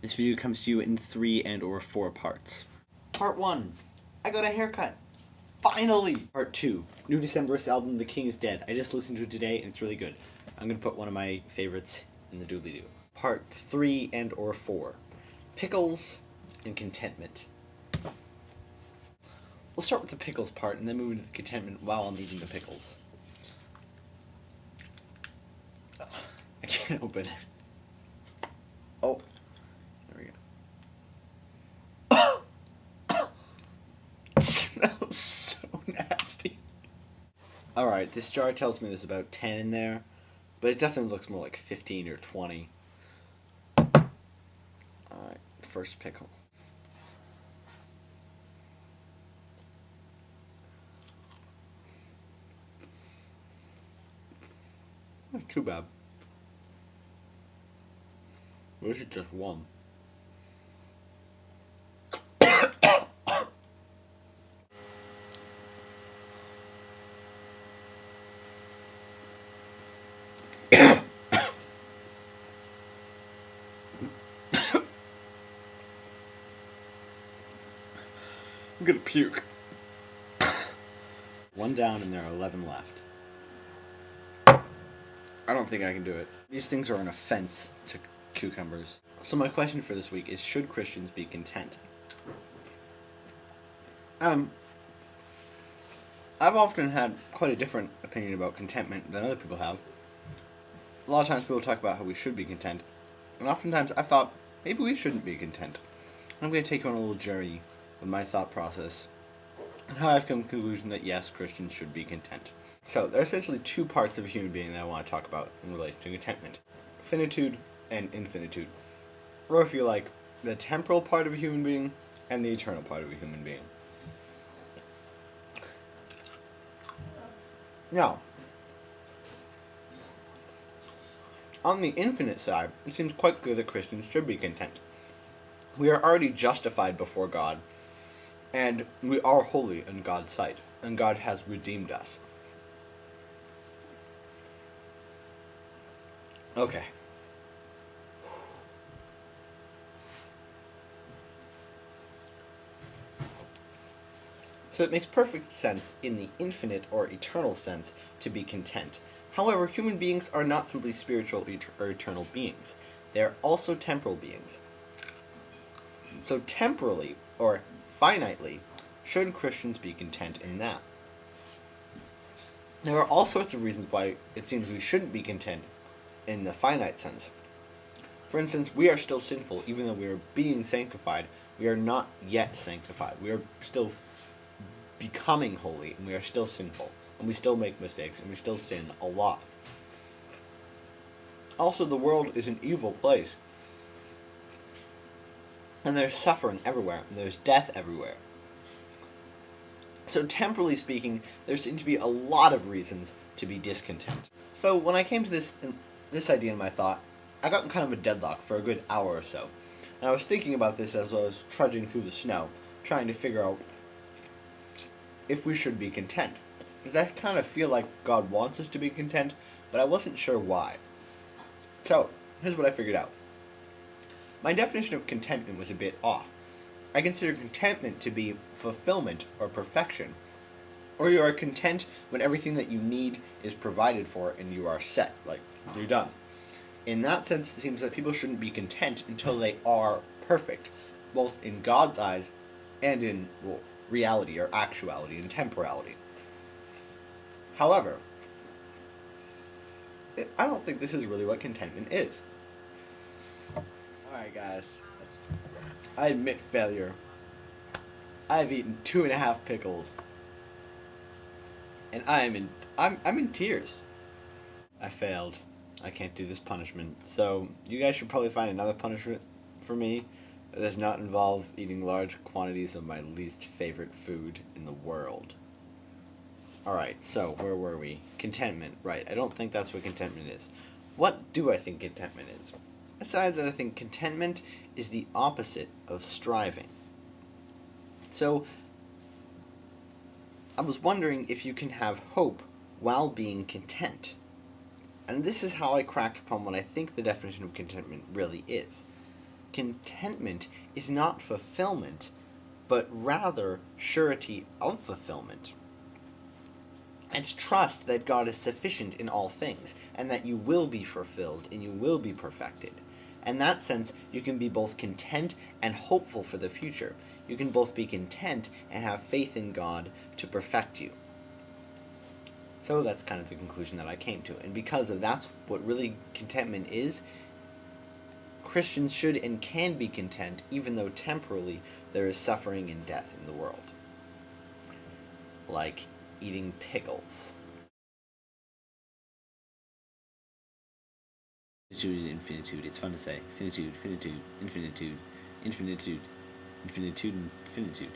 This video comes to you in 3 and or 4 parts. Part 1. I got a haircut. Finally! Part 2. New Decemberist album, The King is Dead. I just listened to it today and it's really good. I'm going to put one of my favorites in the doobly-doo. Part 3 and or 4. Pickles and Contentment. We'll start with the pickles part and then move into the contentment while I'm eating the pickles. Ugh, I can't open it. Oh. There we go. It smells so nasty. Alright, this jar tells me there's about 10 in there, but it definitely looks more like 15 or 20. Alright, first pickle. Not too bad. This is just one. I'm gonna puke. One down and there are 11 left. I don't think I can do it. These things are an offense to cucumbers. So my question for this week is, should Christians be content? I've often had quite a different opinion about contentment than other people have. A lot of times people talk about how we should be content, and oftentimes I thought maybe we shouldn't be content. I'm going to take you on a little journey with my thought process and how I've come to the conclusion that yes, Christians should be content. So there are essentially two parts of a human being that I want to talk about in relation to contentment: finitude and infinitude. Or if you like, the temporal part of a human being and the eternal part of a human being. Now, on the infinite side, it seems quite clear that Christians should be content. We are already justified before God, and we are holy in God's sight, and God has redeemed us. Okay. So it makes perfect sense in the infinite or eternal sense to be content. However, human beings are not simply spiritual or eternal beings. They are also temporal beings. So temporally, or finitely, should Christians be content in that? There are all sorts of reasons why it seems we shouldn't be content in the finite sense. For instance, we are still sinful. Even though we are being sanctified, we are not yet sanctified. We are still becoming holy, and we are still sinful. And we still make mistakes, and we still sin a lot. Also, the world is an evil place. And there's suffering everywhere, and there's death everywhere. So temporally speaking, there seem to be a lot of reasons to be discontent. So when I came to this idea in my thought, I got in kind of a deadlock for a good hour or so. And I was thinking about this as I was trudging through the snow, trying to figure out if we should be content. Because I kind of feel like God wants us to be content, but I wasn't sure why. So, here's what I figured out. My definition of contentment was a bit off. I consider contentment to be fulfillment or perfection. Or you are content when everything that you need is provided for and you are set, like you're done. In that sense, it seems that people shouldn't be content until they are perfect, both in God's eyes and in reality or actuality and temporality. However, I don't think this is really what contentment is. Alright guys, I admit failure. I've eaten 2.5 pickles. And I'm in tears. I failed. I can't do this punishment. So you guys should probably find another punishment for me that does not involve eating large quantities of my least favorite food in the world. Alright, so where were we? Contentment, right. I don't think that's what contentment is. What do I think contentment is? I decided that I think contentment is the opposite of striving. So, I was wondering if you can have hope while being content. And this is how I cracked upon what I think the definition of contentment really is. contentment is not fulfillment, but rather surety of fulfillment. It's trust that God is sufficient in all things, and that you will be fulfilled and you will be perfected. In that sense, you can be both content and hopeful for the future. You can both be content and have faith in God to perfect you. So that's kind of the conclusion that I came to. And because of that's what really contentment is, Christians should and can be content even though temporarily there is suffering and death in the world. Like eating pickles. Infinitude, infinitude. It's fun to say. Finitude, finitude, infinitude, infinitude, infinitude, infinitude.